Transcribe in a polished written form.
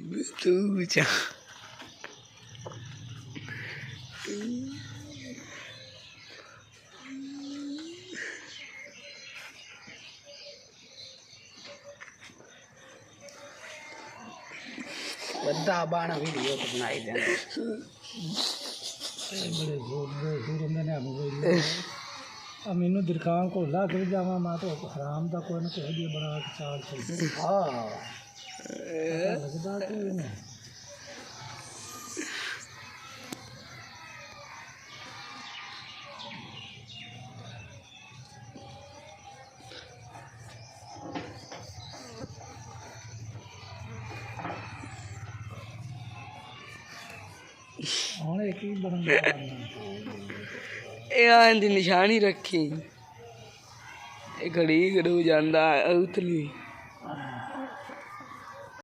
तू जा बड़ा बाणा वीडियो तो बनाई देना बड़े जोर ने मैनू दिरखान को ला के जावा मैं तो हराम का कोई ना कोई बड़ा चाल चल हाँ लगता कोई नहीं एक ही दी निशानी रखी घड़ी घड़ू जाता उतली